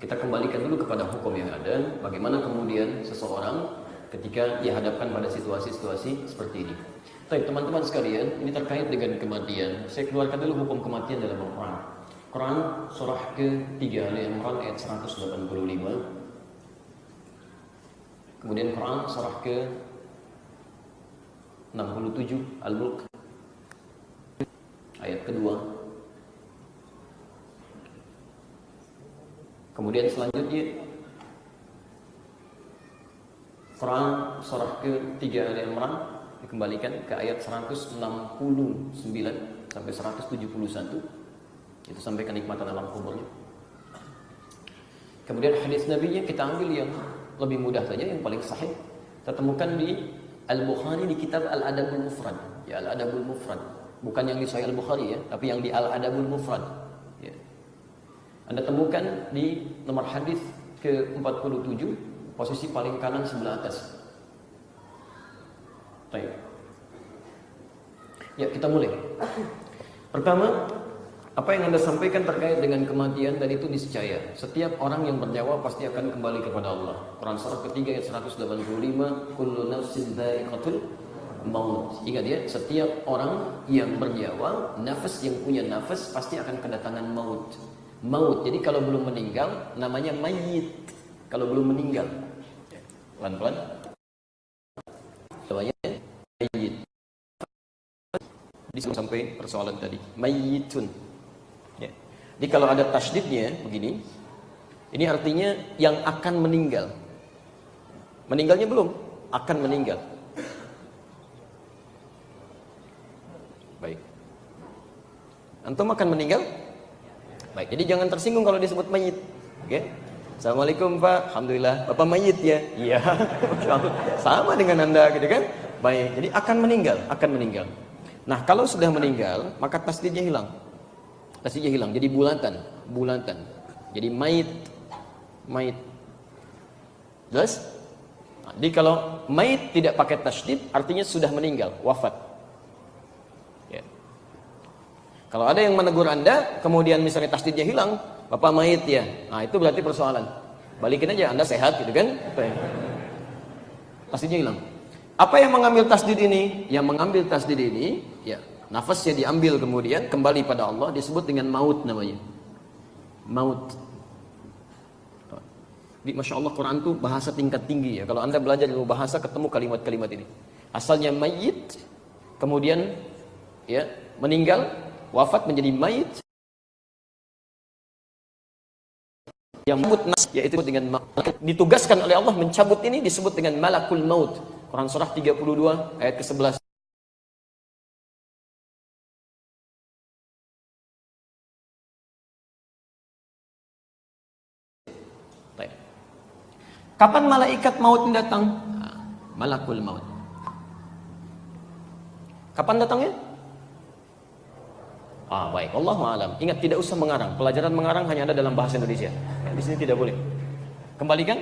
Kita kembalikan dulu kepada hukum yang ada, bagaimana kemudian seseorang ketika dihadapkan pada situasi-situasi seperti ini. Baik, teman-teman sekalian, ini terkait dengan kematian. Saya keluarkan dulu hukum kematian dalam Al-Quran. Quran surah ke-3 Ali Imran ayat 185. Kemudian Quran surah ke-67 Al-Mulk ayat kedua. Kemudian selanjutnya Quran surah ke-3 Ali Imran dikembalikan ke ayat 169 sampai 171. Itu sampai kenikmatan alam kuburnya. Kemudian hadis Nabi-nya kita ambil yang lebih mudah saja, yang paling sahih. Kita temukan di Al-Bukhari di kitab Al-Adabul Mufrad. Ya, Al-Adabul Mufrad. Bukan yang di Sahih Al-Bukhari ya, tapi yang di Al-Adabul Mufrad. Ya. Anda temukan di nomor hadis ke-47, posisi paling kanan sebelah atas. Baik. Ya, kita mulai. Pertama, apa yang Anda sampaikan terkait dengan kematian, dan itu niscaya setiap orang yang bernyawa pasti akan kembali kepada Allah. Quran surah ketiga ayat 185, kullu nafsin dha'iqatul maut. Ingat ya, setiap orang yang bernyawa, nafas yang punya nafas pasti akan kedatangan maut. Maut. Jadi kalau belum meninggal namanya mayit. Kalau belum meninggal. Pelan-pelan. Namanya mayit. Disebut sampai persoalan tadi. Mayitun. Ya. Jadi kalau ada tasydidnya begini, ini artinya yang akan meninggal. Meninggalnya belum, akan meninggal. Baik. Antum akan meninggal? Baik, jadi jangan tersinggung kalau disebut mayit. Oke? Assalamualaikum Pak, alhamdulillah. Bapak mayit ya? Iya. Sama dengan Anda gitu kan? Baik, jadi akan meninggal, akan meninggal. Nah, kalau sudah meninggal, maka tasdidnya hilang. Tasdidnya hilang, jadi bulatan, bulatan. Jadi mayit, mayit. Jelas? Nah, jadi kalau mayit tidak pakai tasdid, artinya sudah meninggal, wafat. Kalau ada yang menegur Anda, kemudian misalnya tasdidnya hilang, Bapak mayit ya. Nah, itu berarti persoalan. Balikin aja, Anda sehat gitu kan? Tasdidnya hilang. Apa yang mengambil tasdid ini? Yang mengambil tasdid ini, ya, nafasnya diambil kemudian kembali pada Allah, disebut dengan maut namanya. Maut. Di Masya Allah, Quran itu bahasa tingkat tinggi ya. Kalau Anda belajar ilmu bahasa, ketemu kalimat-kalimat ini. Asalnya mayit, kemudian ya meninggal, wafat menjadi mayit, yang menyebut nas, yaitu dengan ditugaskan oleh Allah mencabut ini disebut dengan malakul maut. Quran surah 32 ayat ke-11. Kapan malaikat maut datang? Malakul maut. Kapan datangnya? Baik, Allahu a'lam. Ingat, tidak usah mengarang. Pelajaran mengarang hanya ada dalam bahasa Indonesia. Ya, di sini tidak boleh. Kembalikan.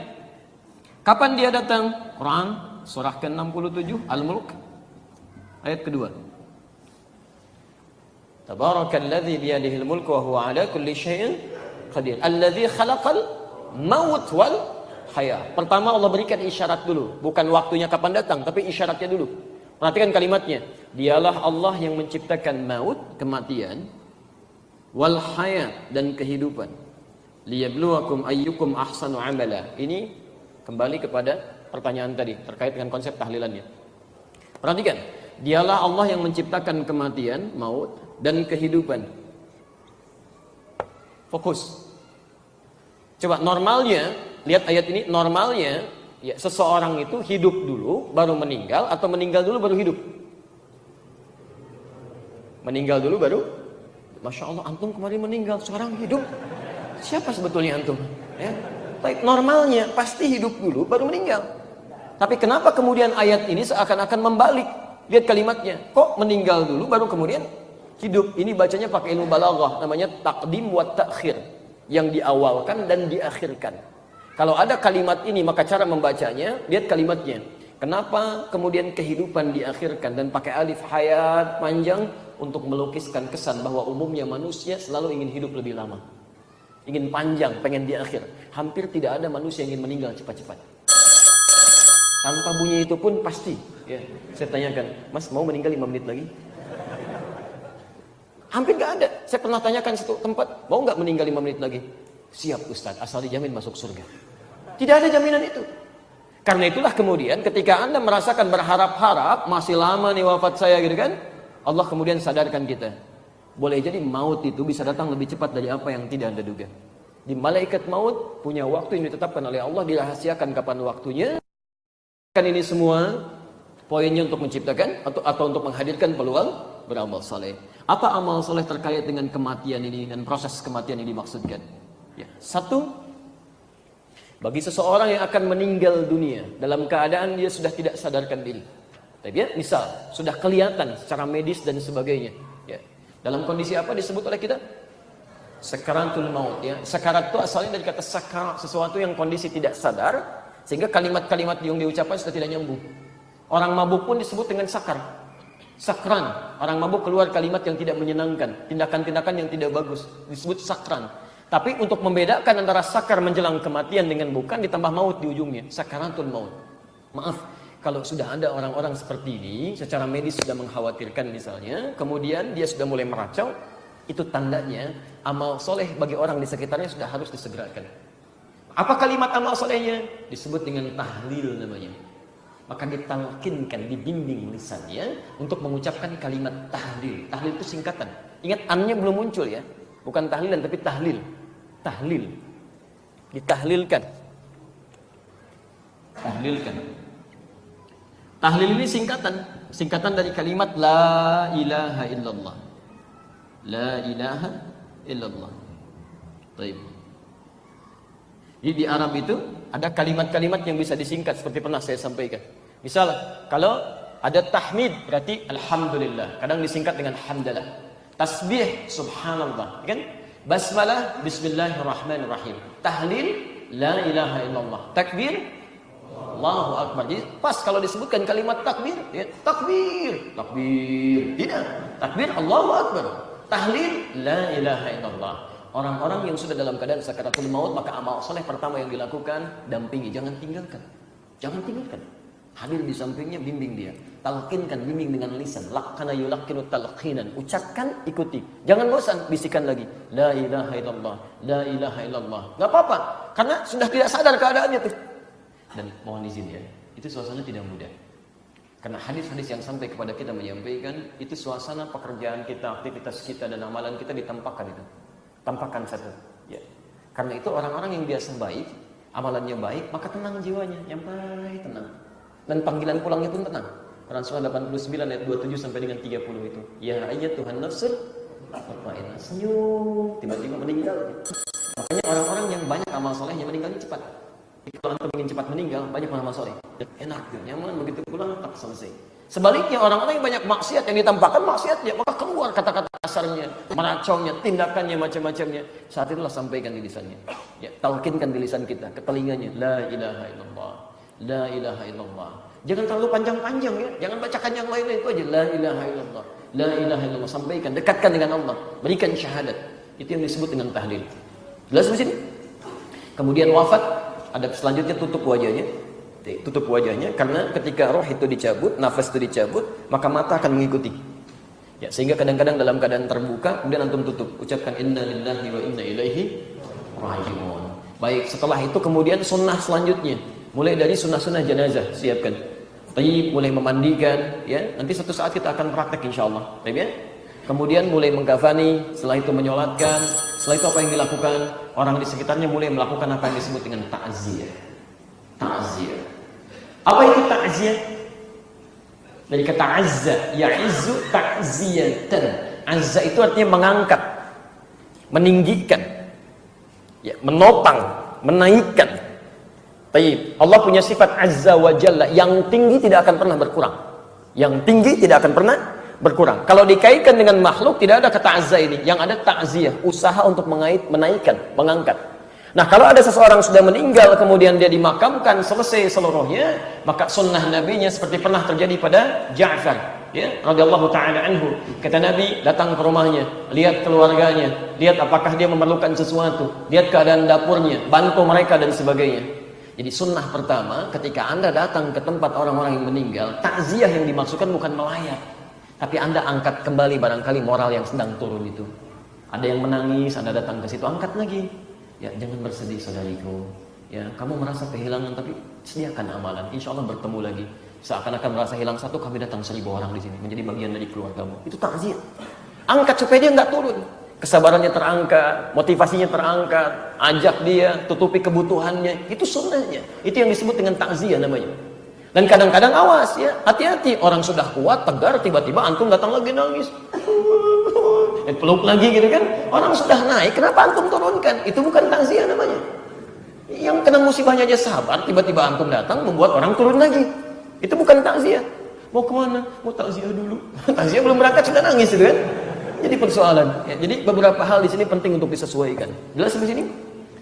Kapan dia datang? Quran surah ke-67 Al-Mulk ayat kedua. Tabarakalladzi biyadihil mulku wa huwa ala kulli syai'in qadir. Alladzi khalaqal maut wal haya. Pertama Allah berikan isyarat dulu, bukan waktunya kapan datang, tapi isyaratnya dulu. Perhatikan kalimatnya. Dialah Allah yang menciptakan maut, kematian, wal hayat, dan kehidupan. Liyabluwakum ayyukum ahsanu amala. Ini kembali kepada pertanyaan tadi terkait dengan konsep tahlilannya. Perhatikan. Dialah Allah yang menciptakan kematian, maut, dan kehidupan. Fokus. Coba normalnya, lihat ayat ini, normalnya Ya, seseorang itu hidup dulu baru meninggal atau meninggal dulu baru hidup? Meninggal dulu baru? Masya Allah, antum kemarin meninggal, sekarang hidup. Siapa sebetulnya antum? Ya. Baik, normalnya pasti hidup dulu baru meninggal. Tapi kenapa kemudian ayat ini seakan-akan membalik? Lihat kalimatnya. Kok meninggal dulu baru kemudian hidup? Ini bacanya pakai ilmu balaghah, namanya taqdim wa ta'khir. Yang diawalkan dan diakhirkan. Kalau ada kalimat ini, maka cara membacanya, lihat kalimatnya. Kenapa kemudian kehidupan diakhirkan dan pakai alif hayat panjang untuk melukiskan kesan bahwa umumnya manusia selalu ingin hidup lebih lama. Ingin panjang, pengen di akhir. Hampir tidak ada manusia yang ingin meninggal cepat-cepat. Tanpa bunyi itu pun pasti. Ya, saya tanyakan, Mas mau meninggal 5 menit lagi? Hampir gak ada. Saya pernah tanyakan satu tempat, mau gak meninggal 5 menit lagi? Siap Ustaz, asal dijamin masuk surga. Tidak ada jaminan itu. Karena itulah kemudian ketika Anda merasakan berharap-harap, masih lama nih wafat saya gitu kan, Allah kemudian sadarkan kita. Boleh jadi maut itu bisa datang lebih cepat dari apa yang tidak Anda duga. Di malaikat maut punya waktu yang ditetapkan oleh Allah, dirahasiakan kapan waktunya. Kan ini semua poinnya untuk menciptakan atau untuk menghadirkan peluang beramal saleh. Apa amal saleh terkait dengan kematian ini dan proses kematian ini dimaksudkan? Ya, satu, bagi seseorang yang akan meninggal dunia dalam keadaan dia sudah tidak sadarkan diri. Tapi ya, misal sudah kelihatan secara medis dan sebagainya. Ya. Dalam kondisi apa disebut oleh kita? Sakaratul maut. Ya. Sakarat itu asalnya dari kata sakar, sesuatu yang kondisi tidak sadar, sehingga kalimat-kalimat yang diucapkan sudah tidak nyambung. Orang mabuk pun disebut dengan sakar. Sakran. Orang mabuk keluar kalimat yang tidak menyenangkan, tindakan-tindakan yang tidak bagus, disebut sakran. Tapi untuk membedakan antara sakar menjelang kematian dengan bukan, ditambah maut di ujungnya. Sakaratul maut. Maaf, kalau sudah ada orang-orang seperti ini, secara medis sudah mengkhawatirkan misalnya, kemudian dia sudah mulai meracau, itu tandanya amal soleh bagi orang di sekitarnya sudah harus disegerakan. Apa kalimat amal solehnya? Disebut dengan tahlil namanya. Maka ditalkinkan, dibimbing lisannya untuk mengucapkan kalimat tahlil. Tahlil itu singkatan. Ingat, an-nya belum muncul ya. Bukan tahlilan tapi tahlil. Tahlil. Ditahlilkan. Tahlilkan. Tahlil ini singkatan dari kalimat la ilaha illallah. La ilaha illallah. Baik. Jadi di Arab itu ada kalimat-kalimat yang bisa disingkat seperti pernah saya sampaikan. Misal kalau ada tahmid berarti alhamdulillah, kadang disingkat dengan hamdalah. Tasbih subhanallah, kan? Basmalah bismillahirrahmanirrahim. Tahlil la ilaha illallah. Takbir Allahu akbar. Jadi pas kalau disebutkan kalimat takbir, ya, takbir, takbir. Tidak. Takbir Allahu akbar. Tahlil la ilaha illallah. Orang-orang yang sudah dalam keadaan sakaratul maut, maka amal soleh pertama yang dilakukan, dampingi, jangan tinggalkan. Jangan tinggalkan. Hadir di sampingnya, bimbing dia. Talqinkan, bimbing dengan lisan. Laqqana yulaqqinu talqinan. Ucapkan, ikuti. Jangan bosan, bisikan lagi. La ilaha illallah, la ilaha illallah. Gak apa-apa, karena sudah tidak sadar keadaannya tuh. Dan mohon izin ya, itu suasana tidak mudah. Karena hadis-hadis yang sampai kepada kita menyampaikan, itu suasana pekerjaan kita, aktivitas kita, dan amalan kita ditampakkan itu. Tampakkan satu. Ya. Karena itu orang-orang yang biasa baik, amalannya baik, maka tenang jiwanya, nyampai tenang. Dan panggilan pulangnya pun tenang. Quran surah 89 ayat 27 sampai dengan 30 itu. Ya ayyatuhan nafsul mutmainnah. Senyum, tiba-tiba meninggal. Makanya orang-orang yang banyak amal solehnya meninggalnya cepat. Kalau antum ingin cepat meninggal, banyak amal soleh. Enak, nyaman, begitu pulang tak selesai. Sebaliknya orang-orang yang banyak maksiat yang ditampakkan maksiatnya, maka keluar kata-kata kasarnya, meracaunya, tindakannya, macam-macamnya. Saat itulah sampaikan di lisannya. Ya, talqinkan di lisan kita, ke telinganya. La ilaha illallah. La ilaha illallah. Jangan terlalu panjang-panjang ya. Jangan bacakan yang lain itu aja. La ilaha illallah. La ilaha illallah. Sampaikan, dekatkan dengan Allah. Berikan syahadat. Itu yang disebut dengan tahlil. Jelas di sini? Kemudian wafat, ada selanjutnya tutup wajahnya. Tutup wajahnya karena ketika roh itu dicabut, nafas itu dicabut, maka mata akan mengikuti. Ya, sehingga kadang-kadang dalam keadaan terbuka, kemudian antum tutup. Ucapkan inna lillahi wa inna ilaihi raji'un. Baik, setelah itu kemudian sunnah selanjutnya. Mulai dari sunnah-sunnah jenazah, siapkan. Tayyib, mulai memandikan, ya. Nanti suatu saat kita akan praktek insyaallah. Baik ya? Kemudian mulai mengkafani, setelah itu menyolatkan, setelah itu apa yang dilakukan? Orang di sekitarnya mulai melakukan apa yang disebut dengan ta'ziyah. Ta'ziyah. Apa itu ta'ziyah? Dari kata azza, ya'izzu ta'ziyatan. Azza itu artinya mengangkat, meninggikan, ya, menopang, menaikkan. Baik, Allah punya sifat azza wa jalla, yang tinggi tidak akan pernah berkurang. Yang tinggi tidak akan pernah berkurang. Kalau dikaitkan dengan makhluk tidak ada kata azza ini, yang ada ta'ziyah, usaha untuk menaikkan, mengangkat. Nah, kalau ada seseorang sudah meninggal kemudian dia dimakamkan selesai seluruhnya, maka sunnah nabinya seperti pernah terjadi pada Ja'far, ya, radhiyallahu taala anhu. Kata Nabi, datang ke rumahnya, lihat keluarganya, lihat apakah dia memerlukan sesuatu, lihat keadaan dapurnya, bantu mereka dan sebagainya. Jadi sunnah pertama, ketika Anda datang ke tempat orang-orang yang meninggal, takziah yang dimaksudkan bukan melayat, tapi Anda angkat kembali barangkali moral yang sedang turun itu. Ada yang menangis, Anda datang ke situ, angkat lagi. Ya, jangan bersedih saudariku. Ya, kamu merasa kehilangan, tapi sediakan amalan. Insya Allah bertemu lagi. Seakan-akan merasa hilang satu, kami datang 1000 orang di sini, menjadi bagian dari keluargamu. Itu takziah. Angkat supaya dia nggak turun. Kesabarannya terangkat, motivasinya terangkat, ajak dia, tutupi kebutuhannya. Itu sunnahnya. Itu yang disebut dengan takziah namanya. Dan kadang-kadang awas ya, hati-hati. Orang sudah kuat, tegar, tiba-tiba antum datang lagi nangis. Peluk lagi gitu kan. Orang sudah naik, kenapa antum turunkan? Itu bukan takziah namanya. Yang kena musibahnya aja sabar, tiba-tiba antum datang membuat orang turun lagi. Itu bukan takziah. Mau kemana? Mau takziah dulu. Takziah belum berangkat sudah nangis gitu kan. Jadi persoalan. Ya, jadi beberapa hal di sini penting untuk disesuaikan. Jelas di sini?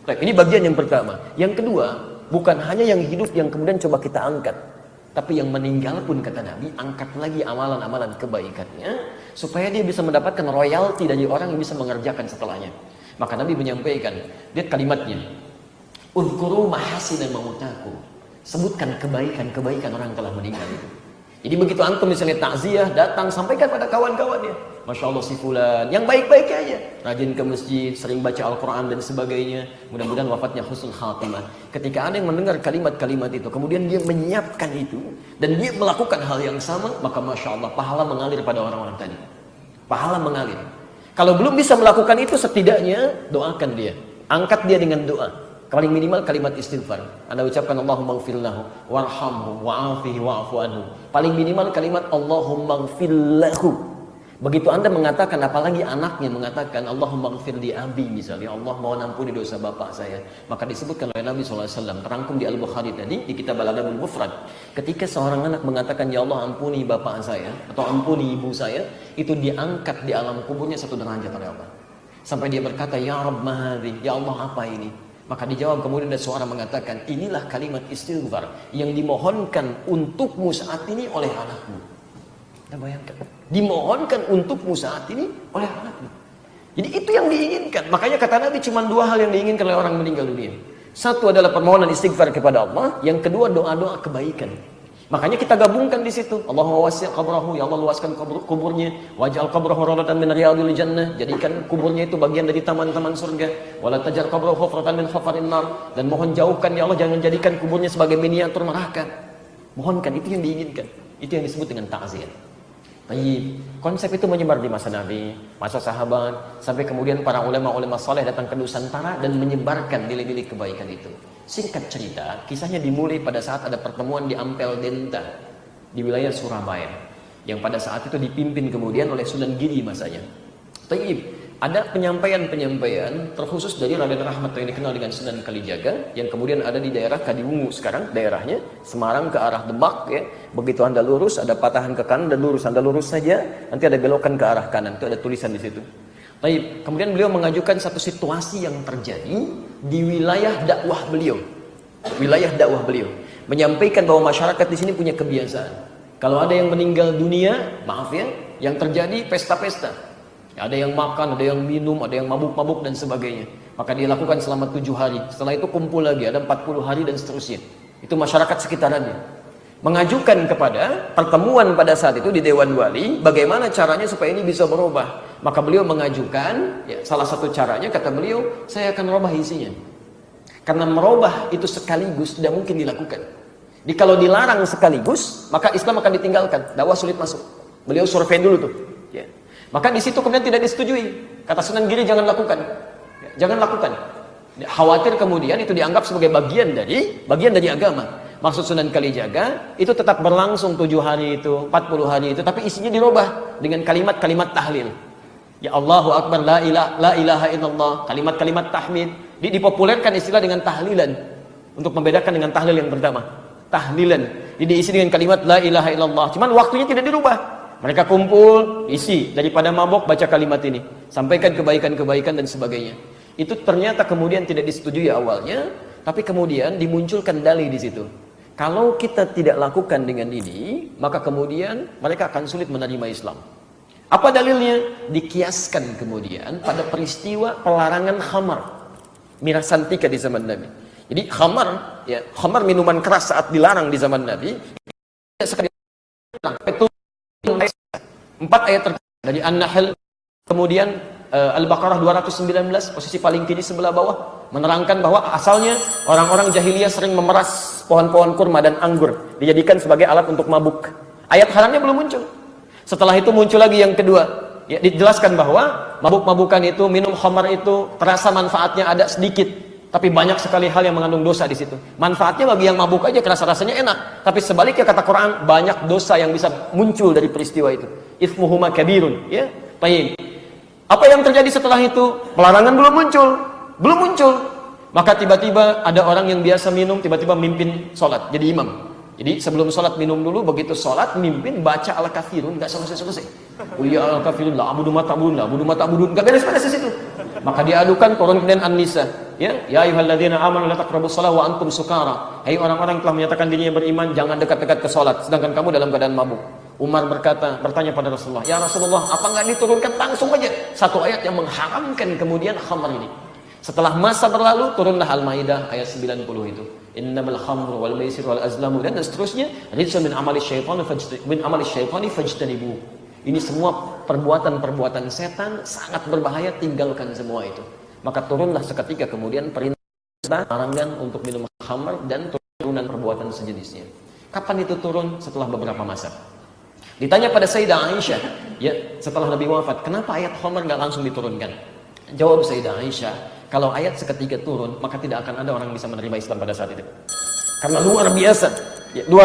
Baik, ini bagian yang pertama. Yang kedua, bukan hanya yang hidup yang kemudian coba kita angkat, tapi yang meninggal pun kata Nabi, angkat lagi amalan-amalan kebaikannya, supaya dia bisa mendapatkan royalti dari orang yang bisa mengerjakan setelahnya. Maka Nabi menyampaikan, lihat kalimatnya, Udhkuru mahasina mautakum. Sebutkan kebaikan-kebaikan orang yang telah meninggal itu. Jadi begitu antum misalnya takziah, datang, sampaikan pada kawan-kawannya. Masya Allah si fulan, yang baik-baik aja. Rajin ke masjid, sering baca Al-Quran dan sebagainya. Mudah-mudahan wafatnya husnul khatimah. Ketika ada yang mendengar kalimat-kalimat itu, kemudian dia menyiapkan itu, dan dia melakukan hal yang sama, maka Masya Allah, pahala mengalir pada orang-orang tadi. Pahala mengalir. Kalau belum bisa melakukan itu, setidaknya doakan dia. Angkat dia dengan doa. Paling minimal kalimat istighfar. Anda ucapkan Allahumma gfir lahu warhamhu wa'afihi wa'afu anhu. Paling minimal kalimat Allahumma gfir lahu. Begitu Anda mengatakan, apalagi anaknya mengatakan Allahumma gfir li abi misalnya, Allah mohon ampuni dosa bapak saya, maka disebutkan oleh Nabi SAW, terangkum di Al-Bukhari tadi di kitab Al-Adabul Mufrad, ketika seorang anak mengatakan ya Allah ampuni bapak saya atau ampuni ibu saya, itu diangkat di alam kuburnya 1 derajat oleh Allah. Sampai dia berkata, ya Rabb mahadhi, ya Allah apa ini? Maka dijawab kemudian ada suara mengatakan, inilah kalimat istighfar yang dimohonkan untukmu saat ini oleh anakmu. Anda bayangkan, dimohonkan untukmu saat ini oleh anakmu. Jadi itu yang diinginkan. Makanya kata Nabi cuma 2 hal yang diinginkan oleh orang meninggal dunia. Satu adalah permohonan istighfar kepada Allah, yang kedua doa-doa kebaikan. Makanya kita gabungkan di situ. Allahumma wasi' qabrahu, ya Allah luaskan kuburnya, waj'al qabrahu rawdatan min riyadil jannah, jadikan kuburnya itu bagian dari taman-taman surga. Wala taj'al qabrahu hufratan min hufarin nar, dan mohon jauhkan ya Allah, jangan jadikan kuburnya sebagai miniatur neraka. Mohonkan, itu yang diinginkan. Itu yang disebut dengan ta'ziyah. Baik, konsep itu menyebar di masa Nabi, masa sahabat, sampai kemudian para ulama-ulama saleh datang ke Nusantara dan menyebarkan nilai-nilai kebaikan itu. Singkat cerita, kisahnya dimulai pada saat ada pertemuan di Ampel Denta di wilayah Surabaya, yang pada saat itu dipimpin kemudian oleh Sunan Giri masanya. Taib, ada penyampaian-penyampaian terkhusus dari Raden Rahmat yang dikenal dengan Sunan Kalijaga, yang kemudian ada di daerah Kadiwungu sekarang, daerahnya Semarang ke arah Demak ya. Begitu Anda lurus ada patahan ke kanan dan lurus, Anda lurus saja, nanti ada belokan ke arah kanan, itu ada tulisan di situ. Baik, kemudian beliau mengajukan satu situasi yang terjadi di wilayah dakwah beliau. Wilayah dakwah beliau menyampaikan bahwa masyarakat di sini punya kebiasaan. Kalau ada yang meninggal dunia, maaf ya, yang terjadi pesta-pesta. Ada yang makan, ada yang minum, ada yang mabuk-mabuk dan sebagainya. Maka dilakukan selama 7 hari. Setelah itu kumpul lagi, ada 40 hari dan seterusnya. Itu masyarakat sekitarannya mengajukan kepada pertemuan pada saat itu di Dewan Wali, bagaimana caranya supaya ini bisa berubah. Maka beliau mengajukan, ya, salah satu caranya kata beliau, saya akan merubah isinya. Karena merubah itu sekaligus tidak mungkin dilakukan. Jadi kalau dilarang sekaligus, maka Islam akan ditinggalkan, dakwah sulit masuk. Beliau survei dulu tuh. Ya. Maka di situ kemudian tidak disetujui. Kata Sunan Giri jangan lakukan, ya, jangan lakukan. Khawatir kemudian itu dianggap sebagai bagian dari agama. Maksud Sunan Kalijaga itu tetap berlangsung 7 hari itu, 40 hari itu, tapi isinya dirubah dengan kalimat-kalimat tahlil. Ya Allahu Akbar, la ilaha illallah, kalimat-kalimat tahmid. Dipopulerkan istilah dengan tahlilan untuk membedakan dengan tahlil yang pertama. Tahlilan diisi dengan kalimat la ilaha illallah, cuman waktunya tidak dirubah. Mereka kumpul, isi daripada mabok baca kalimat ini, sampaikan kebaikan-kebaikan dan sebagainya. Itu ternyata kemudian tidak disetujui awalnya, tapi kemudian dimunculkan dalih di situ. Kalau kita tidak lakukan dengan ini, maka kemudian mereka akan sulit menerima Islam. Apa dalilnya? Dikiaskan kemudian pada peristiwa pelarangan khamar, miras santika di zaman Nabi. Jadi khamar, ya, khamar minuman keras saat dilarang di zaman Nabi, sekali 4 ayat dari An-Nahl, kemudian Al-Baqarah 219, posisi paling kiri sebelah bawah, menerangkan bahwa asalnya orang-orang jahiliyah sering memeras pohon-pohon kurma dan anggur, dijadikan sebagai alat untuk mabuk. Ayat haramnya belum muncul. Setelah itu muncul lagi yang kedua, ya, dijelaskan bahwa mabuk-mabukan itu, minum khamar itu, terasa manfaatnya ada sedikit, tapi banyak sekali hal yang mengandung dosa di situ. Manfaatnya bagi yang mabuk aja kerasa rasanya enak, tapi sebaliknya kata Quran, banyak dosa yang bisa muncul dari peristiwa itu. Itsmuhuma kabirun, ya. Baik. Apa yang terjadi setelah itu? Pelarangan belum muncul. Maka tiba-tiba ada orang yang biasa minum, tiba-tiba mimpin sholat, jadi imam. Jadi sebelum sholat minum dulu, begitu sholat mimpin baca al-kafirun, nggak selesai. Ya al-kafirun, la abudu ma ta'budun, nggak beres-beres di situ. Maka diadukan, turun kemudian An-Nisa. Ya ayyuhalladzina amanu la taqrabus shalah wa antum sukara. Hai orang-orang yang telah menyatakan dirinya beriman, jangan dekat-dekat ke sholat, sedangkan kamu dalam keadaan mabuk. Umar bertanya pada Rasulullah, ya Rasulullah, apa nggak diturunkan langsung aja satu ayat yang mengharamkan kemudian khamar ini? Setelah masa berlalu, turunlah Al-Maidah ayat 90 itu. Innamal khamru wal maisir wal azlamu dan seterusnya, rijsun min amali syaitani fajtanibu. Ini semua perbuatan-perbuatan setan, sangat berbahaya, tinggalkan semua itu. Maka turunlah seketika kemudian perintah larangan untuk minum khamar dan turunan perbuatan sejenisnya. Kapan itu turun? Setelah beberapa masa. Ditanya pada Sayyidah Aisyah, ya, setelah Nabi wafat, kenapa ayat khamar nggak langsung diturunkan? Jawab Sayyidah Aisyah, kalau ayat seketika turun, maka tidak akan ada orang yang bisa menerima Islam pada saat itu. Karena luar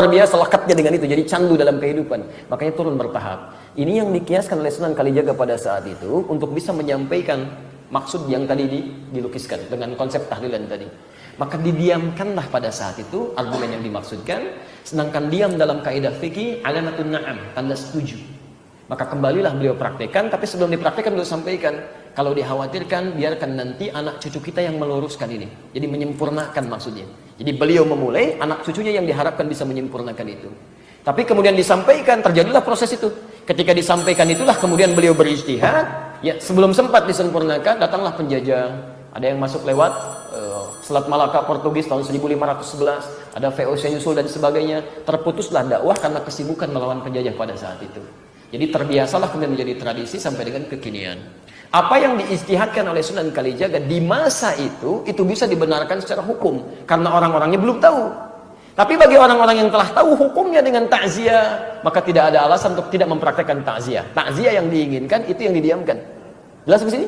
biasa lekatnya dengan itu, jadi candu dalam kehidupan. Makanya turun bertahap. Ini yang dikiaskan oleh Sunan Kalijaga pada saat itu untuk bisa menyampaikan maksud yang tadi dilukiskan dengan konsep tahlilan tadi. Maka didiamkanlah pada saat itu argumen yang dimaksudkan, sedangkan diam dalam kaidah fikih alamatun na'am, tanda setuju. Maka kembalilah beliau praktekkan, tapi sebelum dipraktekkan beliau sampaikan, kalau dikhawatirkan biarkan nanti anak cucu kita yang meluruskan ini. Jadi menyempurnakan maksudnya. Jadi beliau memulai, anak cucunya yang diharapkan bisa menyempurnakan itu. Tapi kemudian disampaikan, terjadilah proses itu. Ketika disampaikan itulah kemudian beliau berijtihad, ya sebelum sempat disempurnakan datanglah penjajah. Ada yang masuk lewat Selat Malaka Portugis tahun 1511, ada VOC nyusul dan sebagainya. Terputuslah dakwah karena kesibukan melawan penjajah pada saat itu. Jadi terbiasalah kemudian menjadi tradisi sampai dengan kekinian. Apa yang diijtihadkan oleh Sunan Kalijaga di masa itu bisa dibenarkan secara hukum karena orang-orangnya belum tahu. Tapi bagi orang-orang yang telah tahu hukumnya dengan takziah, maka tidak ada alasan untuk tidak mempraktekkan takziah. Takziah yang diinginkan itu yang didiamkan. Jelas di sini?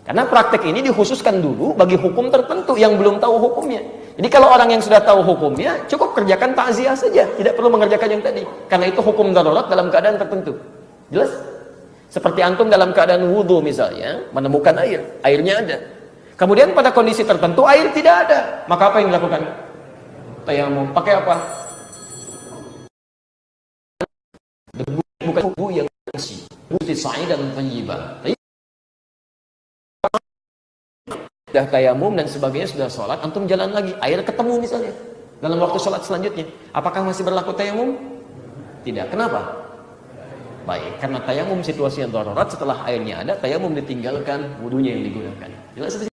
Karena praktek ini dikhususkan dulu bagi hukum tertentu yang belum tahu hukumnya. Jadi kalau orang yang sudah tahu hukumnya, cukup kerjakan takziah saja, tidak perlu mengerjakan yang tadi. Karena itu hukum darurat dalam keadaan tertentu. Jelas? Seperti antum dalam keadaan wudhu misalnya, menemukan air, airnya ada. Kemudian pada kondisi tertentu air tidak ada, maka apa yang dilakukan? Tayamum. Pakai apa? Debu, bukan debu yang bersih. Buti sa'idan thayyiban. Sudah tayamum dan sebagainya, sudah sholat, antum jalan lagi, air ketemu misalnya dalam waktu sholat selanjutnya, apakah masih berlaku tayamum? Tidak. Kenapa? Baik, karena tayamum situasi yang darurat, setelah airnya ada, tayamum ditinggalkan, wudunya yang digunakan. Jelas?